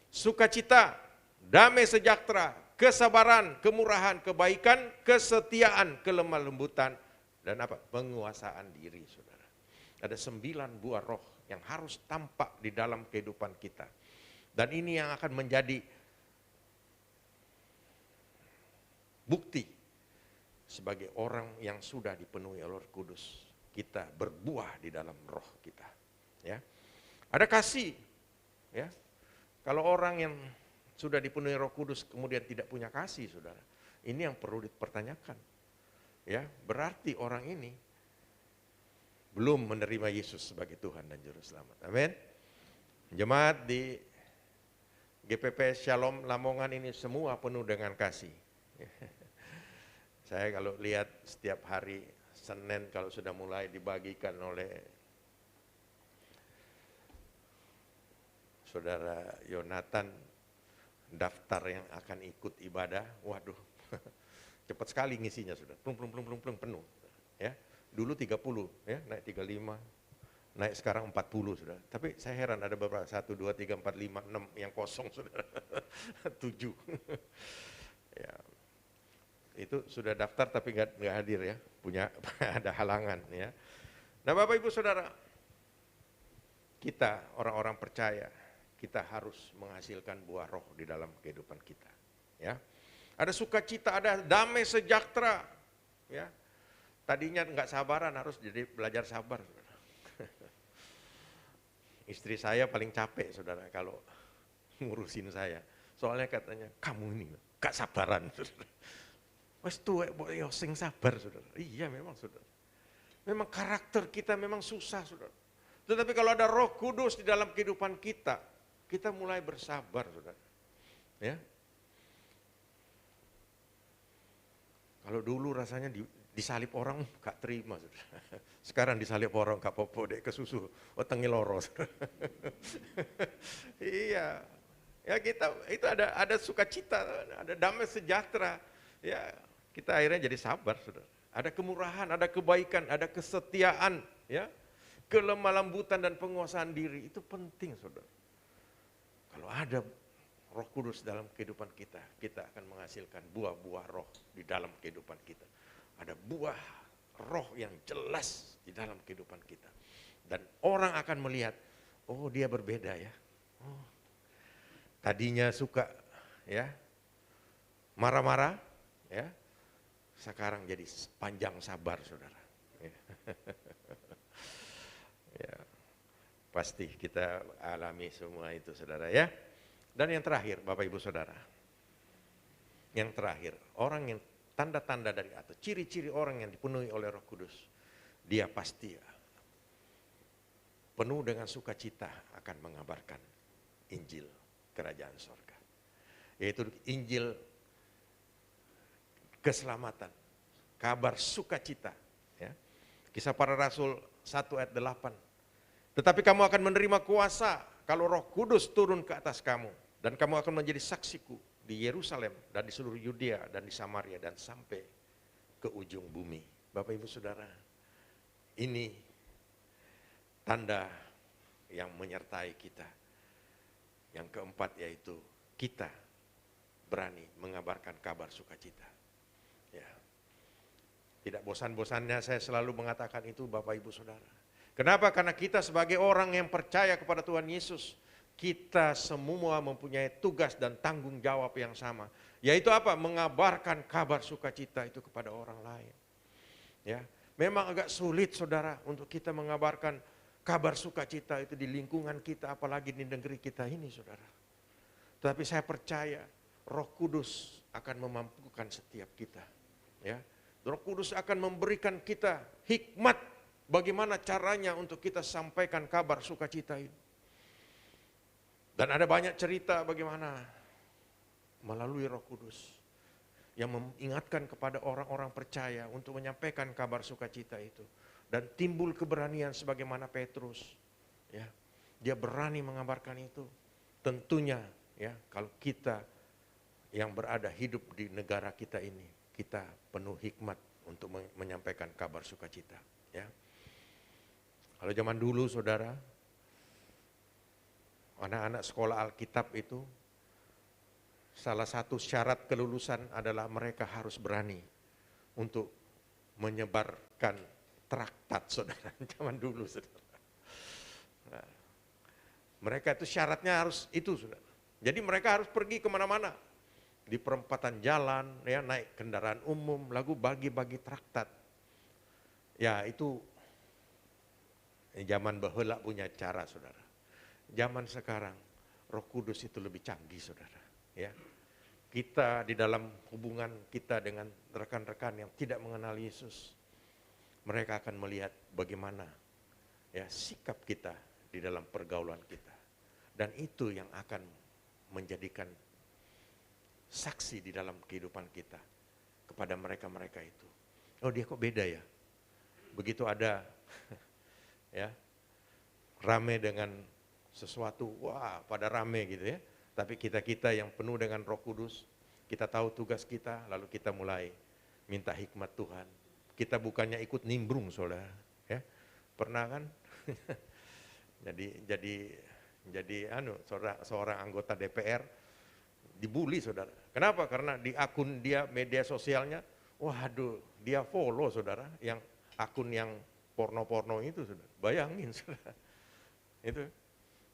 sukacita, damai sejahtera, kesabaran, kemurahan, kebaikan, kesetiaan, kelemah lembutan, dan apa? Penguasaan diri, saudara. Ada 9 buah roh yang harus tampak di dalam kehidupan kita. Dan ini yang akan menjadi bukti sebagai orang yang sudah dipenuhi oleh Roh Kudus. Kita berbuah di dalam roh kita. Ya, ada kasih. Ya, kalau orang yang sudah dipenuhi Roh Kudus kemudian tidak punya kasih, saudara, ini yang perlu dipertanyakan. Ya, berarti orang ini belum menerima Yesus sebagai Tuhan dan Juru Selamat. Amin. Jemaat di GPP Shalom Lamongan ini semua penuh dengan kasih. Saya kalau lihat setiap hari Senin kalau sudah mulai dibagikan oleh Saudara Yonatan daftar yang akan ikut ibadah, waduh, cepat sekali ngisinya, sudah plung penuh. Ya, dulu 30, ya, naik 35, naik sekarang 40, sudah. Tapi saya heran ada beberapa 1, 2, 3, 4, 5, 6 yang kosong, sudah. 7. Ya, itu sudah daftar tapi nggak hadir, ya, punya ada halangan, ya. Nah, Bapak Ibu Saudara, kita orang-orang percaya, kita harus menghasilkan buah roh di dalam kehidupan kita. Ya, ada sukacita, ada damai sejahtera. Ya, tadinya nggak sabaran, harus jadi belajar sabar. Saudara. Istri saya paling capek, saudara, kalau ngurusin saya. Soalnya katanya, kamu ini gak sabaran. Wes tuwek mbok yo sing sabar, saudara. Iya memang, saudara. Memang karakter kita memang susah, saudara. Tetapi kalau ada Roh Kudus di dalam kehidupan kita, kita mulai bersabar, saudara. Ya. Kalau dulu rasanya disalib orang gak terima, saudara. Sekarang disalib orang gak popo dek kesusu, otengi loro. Iya. Ya, kita itu ada sukacita, ada damai sejahtera. Ya, kita akhirnya jadi sabar, saudara. Ada kemurahan, ada kebaikan, ada kesetiaan, ya, kelemah lembutan dan penguasaan diri. Itu penting, saudara. Kalau ada Roh Kudus dalam kehidupan kita, kita akan menghasilkan buah-buah roh di dalam kehidupan kita. Ada buah roh yang jelas di dalam kehidupan kita. Dan orang akan melihat, oh dia berbeda, ya. Oh, tadinya suka, ya, marah-marah, ya, sekarang jadi panjang sabar, saudara. Ya, pasti kita alami semua itu, saudara, ya. Dan yang terakhir, Bapak Ibu Saudara, yang terakhir, orang yang tanda-tanda dari atau ciri-ciri orang yang dipenuhi oleh Roh Kudus, dia pasti penuh dengan sukacita akan mengabarkan Injil Kerajaan Sorga, yaitu Injil keselamatan, kabar sukacita. Ya. Kisah Para Rasul 1 ayat 8. Tetapi kamu akan menerima kuasa kalau Roh Kudus turun ke atas kamu, dan kamu akan menjadi saksiku di Yerusalem dan di seluruh Yudea dan di Samaria dan sampai ke ujung bumi. Bapak Ibu Saudara, ini tanda yang menyertai kita. Yang keempat yaitu kita berani mengabarkan kabar sukacita. Ya. Tidak bosan-bosannya saya selalu mengatakan itu Bapak Ibu Saudara. Kenapa? Karena kita sebagai orang yang percaya kepada Tuhan Yesus, kita semua mempunyai tugas dan tanggung jawab yang sama. Yaitu apa? Mengabarkan kabar sukacita itu kepada orang lain. Ya, memang agak sulit Saudara untuk kita mengabarkan kabar sukacita itu di lingkungan kita, apalagi di negeri kita ini Saudara. Tapi saya percaya Roh Kudus akan memampukan setiap kita. Ya, Roh Kudus akan memberikan kita hikmat bagaimana caranya untuk kita sampaikan kabar sukacita ini. Dan ada banyak cerita bagaimana melalui Roh Kudus yang mengingatkan kepada orang-orang percaya untuk menyampaikan kabar sukacita itu. Dan timbul keberanian sebagaimana Petrus. Ya, dia berani mengabarkan itu. Tentunya ya, kalau kita yang berada hidup di negara kita ini, kita penuh hikmat untuk menyampaikan kabar sukacita. Ya. Kalau zaman dulu Saudara, anak-anak sekolah Alkitab itu, salah satu syarat kelulusan adalah mereka harus berani untuk menyebarkan traktat Saudara, zaman dulu Saudara. Nah, mereka itu syaratnya harus itu Saudara. Jadi mereka harus pergi kemana-mana. Di perempatan jalan, ya, naik kendaraan umum, lalu bagi-bagi traktat. Ya itu zaman baheula punya cara Saudara. Zaman sekarang Roh Kudus itu lebih canggih Saudara. Ya. Kita di dalam hubungan kita dengan rekan-rekan yang tidak mengenal Yesus, mereka akan melihat bagaimana ya sikap kita di dalam pergaulan kita. Dan itu yang akan menjadikan saksi di dalam kehidupan kita kepada mereka-mereka itu. Oh dia kok beda ya? Begitu ada ya rame dengan sesuatu, wah pada rame gitu ya. Tapi kita-kita yang penuh dengan Roh Kudus, kita tahu tugas kita, lalu kita mulai minta hikmat Tuhan. Kita bukannya ikut nimbrung Saudara, ya. Pernah kan? jadi seorang anggota DPR dibully Saudara. Kenapa? Karena di akun dia media sosialnya, waduh, dia follow Saudara yang akun yang porno-porno itu Saudara. Bayangin Saudara. Itu.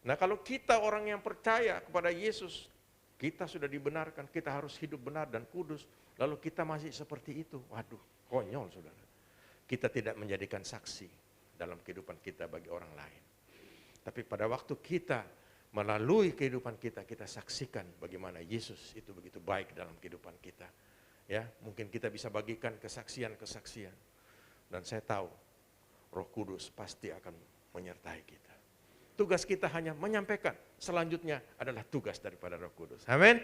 Nah, kalau kita orang yang percaya kepada Yesus, kita sudah dibenarkan, kita harus hidup benar dan kudus, lalu kita masih seperti itu. Waduh, konyol Saudara. Kita tidak menjadikan saksi dalam kehidupan kita bagi orang lain. Tapi pada waktu kita melalui kehidupan kita, kita saksikan bagaimana Yesus itu begitu baik dalam kehidupan kita. Ya, mungkin kita bisa bagikan kesaksian-kesaksian. Dan saya tahu Roh Kudus pasti akan menyertai kita. Tugas kita hanya menyampaikan, selanjutnya adalah tugas daripada Roh Kudus. Amin.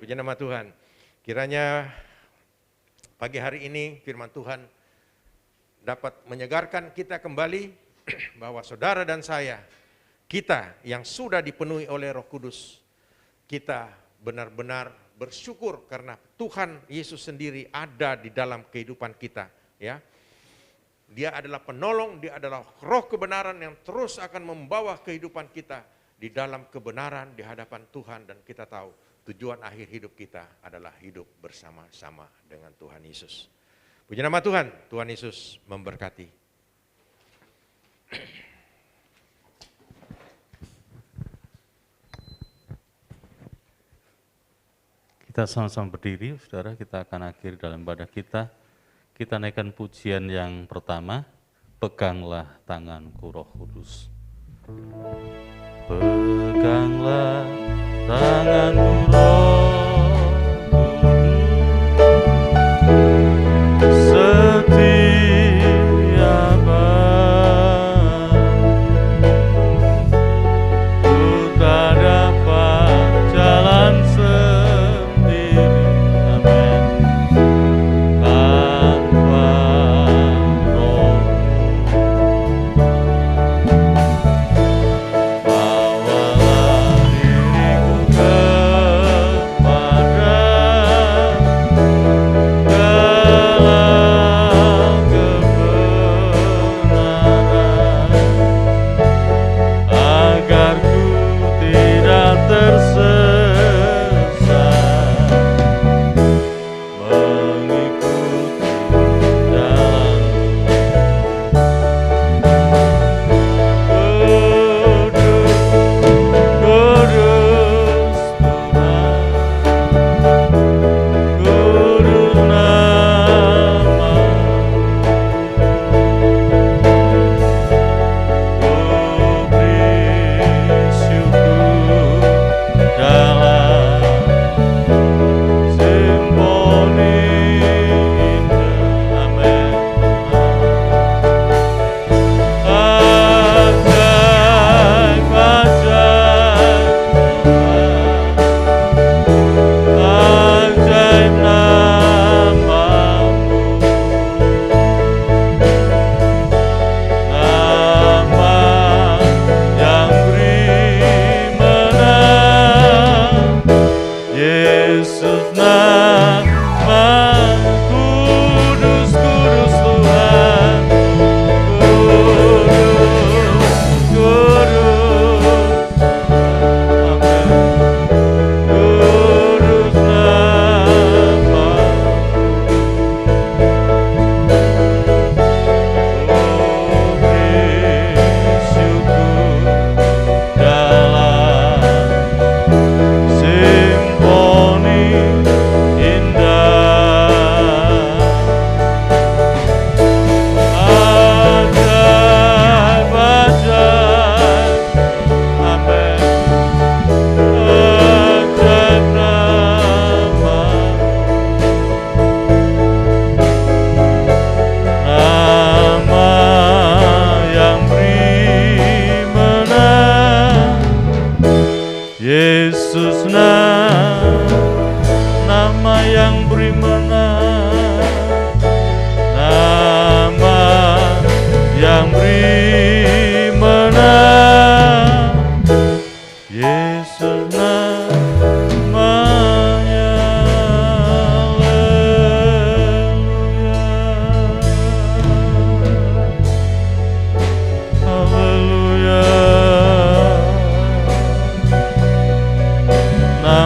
Puji nama Tuhan. Kiranya pagi hari ini firman Tuhan dapat menyegarkan kita kembali bahwa saudara dan saya, kita yang sudah dipenuhi oleh Roh Kudus, kita benar-benar bersyukur karena Tuhan Yesus sendiri ada di dalam kehidupan kita. Ya, Dia adalah penolong, Dia adalah roh kebenaran yang terus akan membawa kehidupan kita di dalam kebenaran di hadapan Tuhan. Dan kita tahu tujuan akhir hidup kita adalah hidup bersama-sama dengan Tuhan Yesus. Puji nama Tuhan, Tuhan Yesus memberkati. Kita sama-sama berdiri, saudara, kita akan akhiri dalam ibadah kita. Kita naikkan pujian yang pertama, peganglah tanganku Roh Kudus. Peganglah tanganku Roh Kudus, setiap hari ku tak dapat jalan sendiri, amin, tanpa Roh-Mu. Bawalah diriku ke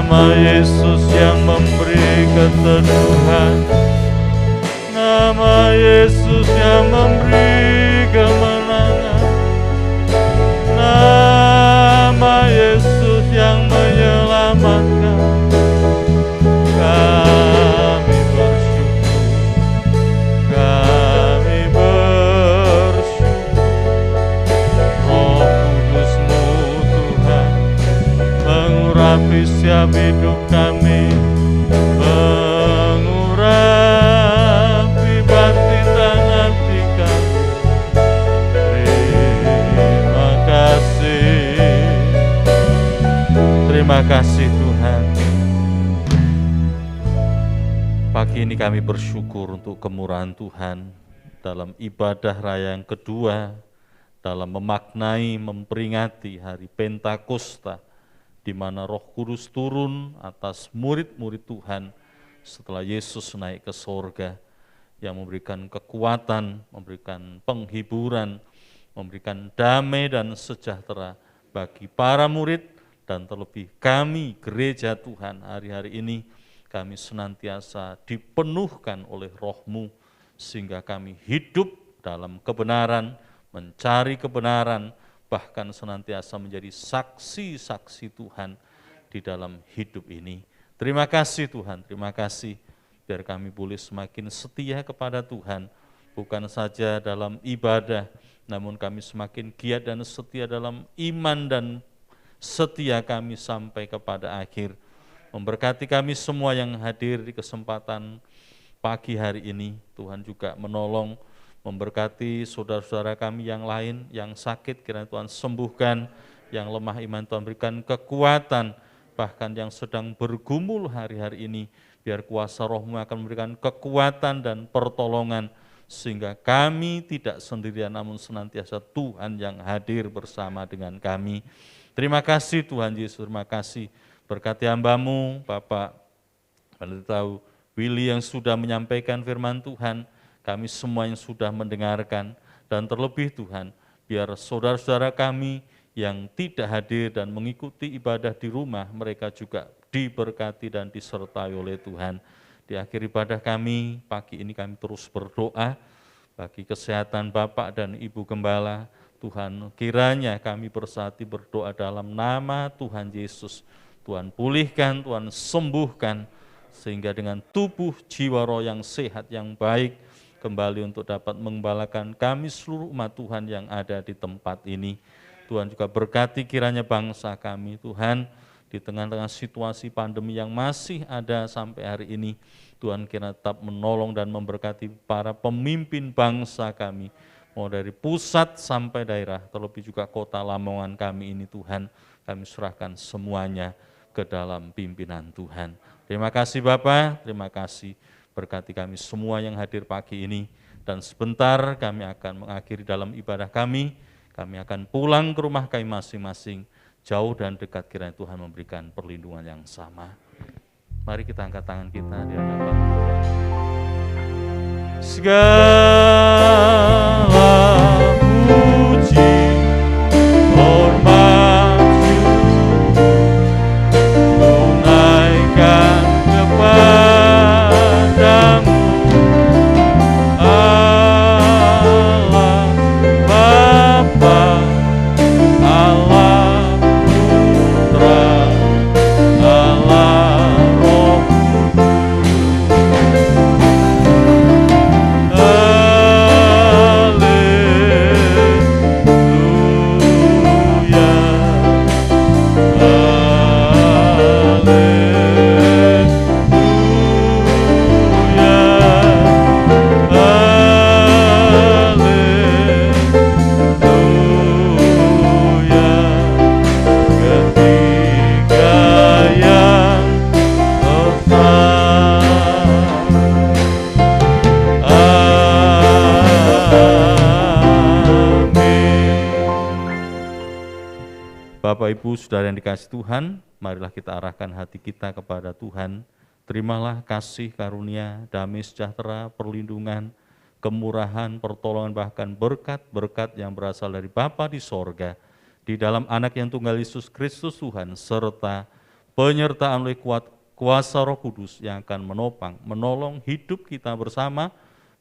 Nama Yesus yang memberi keteduhan, nama Yesus yang memberi kemenangan, nama Yesus yang menyelamatkan. Kami bersyukur, kami bersyukur. Roh Kudus-Mu Tuhan mengurapi setiap hidup kami, mengurapi batin dan hati kami. Terima kasih Tuhan. Pagi ini kami bersyukur untuk kemurahan Tuhan dalam ibadah raya yang kedua, dalam memaknai, memperingati hari Pentakosta, di mana Roh Kudus turun atas murid-murid Tuhan setelah Yesus naik ke sorga, yang memberikan kekuatan, memberikan penghiburan, memberikan damai dan sejahtera bagi para murid, dan terlebih kami gereja Tuhan hari-hari ini, kami senantiasa dipenuhkan oleh Roh-Mu, sehingga kami hidup dalam kebenaran, mencari kebenaran, bahkan senantiasa menjadi saksi-saksi Tuhan di dalam hidup ini. Terima kasih Tuhan, terima kasih, biar kami boleh semakin setia kepada Tuhan, bukan saja dalam ibadah, namun kami semakin giat dan setia dalam iman dan setia kami sampai kepada akhir. Memberkati kami semua yang hadir di kesempatan pagi hari ini. Tuhan juga menolong, memberkati saudara-saudara kami yang lain, yang sakit, kiranya Tuhan sembuhkan, yang lemah iman Tuhan berikan kekuatan, bahkan yang sedang bergumul hari-hari ini, biar kuasa Roh-Mu akan memberikan kekuatan dan pertolongan, sehingga kami tidak sendirian, namun senantiasa Tuhan yang hadir bersama dengan kami. Terima kasih Tuhan Yesus, terima kasih. Berkati hamba-Mu, Bapak Pendeta Willy yang sudah menyampaikan firman Tuhan, kami semua yang sudah mendengarkan, dan terlebih Tuhan, biar saudara-saudara kami yang tidak hadir dan mengikuti ibadah di rumah, mereka juga diberkati dan disertai oleh Tuhan. Di akhir ibadah kami, pagi ini kami terus berdoa bagi kesehatan Bapak dan Ibu Gembala. Tuhan, kiranya kami bersatu berdoa dalam nama Tuhan Yesus. Tuhan pulihkan, Tuhan sembuhkan, sehingga dengan tubuh, jiwa, roh yang sehat, yang baik, kembali untuk dapat mengembalakan kami seluruh umat Tuhan yang ada di tempat ini. Tuhan juga berkati kiranya bangsa kami, Tuhan, di tengah-tengah situasi pandemi yang masih ada sampai hari ini, Tuhan kiranya tetap menolong dan memberkati para pemimpin bangsa kami, mau dari pusat sampai daerah, terlebih juga kota Lamongan kami ini Tuhan, kami serahkan semuanya ke dalam pimpinan Tuhan. Terima kasih Bapak, terima kasih, berkati kami semua yang hadir pagi ini, dan sebentar kami akan mengakhiri dalam ibadah kami akan pulang ke rumah kami masing-masing, jauh dan dekat kiranya Tuhan memberikan perlindungan yang sama. Mari kita angkat tangan kita di hadapan Tuhan. Segala puji, hormat, tunaikan kepadamu, Allah Bapa, Allah Putra, Allah Roh Bapak Ibu Saudara yang dikasihi Tuhan, marilah kita arahkan hati kita kepada Tuhan. Terimalah kasih karunia, damai sejahtera, perlindungan, kemurahan, pertolongan, bahkan berkat-berkat yang berasal dari Bapa di sorga, di dalam Anak yang tunggal Yesus Kristus Tuhan, serta penyertaan oleh kuasa Roh Kudus yang akan menopang, menolong hidup kita bersama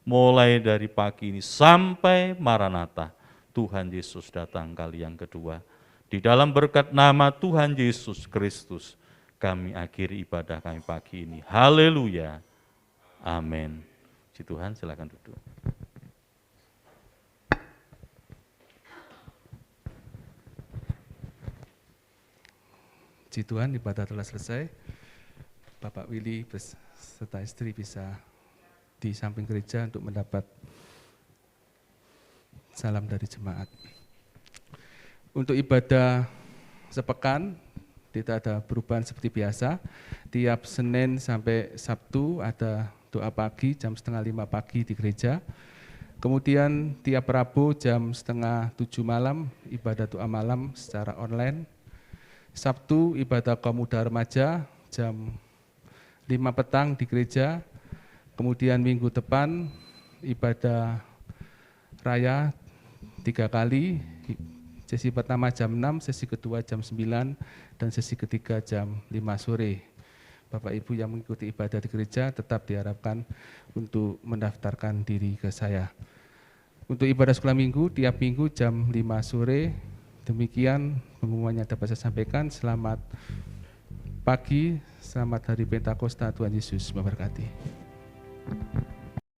mulai dari pagi ini sampai Maranatha. Tuhan Yesus datang kali yang kedua. Di dalam berkat nama Tuhan Yesus Kristus, kami akhiri ibadah kami pagi ini. Haleluya. Amin. Puji Tuhan, silakan duduk. Puji Tuhan, ibadah telah selesai. Bapak Willy beserta istri bisa di samping gereja untuk mendapat salam dari jemaat. Untuk ibadah sepekan, tidak ada perubahan seperti biasa. Tiap Senin sampai Sabtu ada doa pagi jam 6:30 pagi di gereja. Kemudian tiap Rabu jam 6:30 malam ibadah doa malam secara online. Sabtu ibadah kaum muda remaja jam 5 petang di gereja. Kemudian minggu depan ibadah raya 3 kali. Sesi pertama jam 6, sesi kedua jam 9, dan sesi ketiga jam 5 sore. Bapak Ibu yang mengikuti ibadah di gereja tetap diharapkan untuk mendaftarkan diri ke saya. Untuk ibadah sekolah minggu, tiap minggu jam 5 sore. Demikian pengumumannya dapat saya sampaikan. Selamat pagi, selamat hari Pentakosta, Tuhan Yesus memberkati.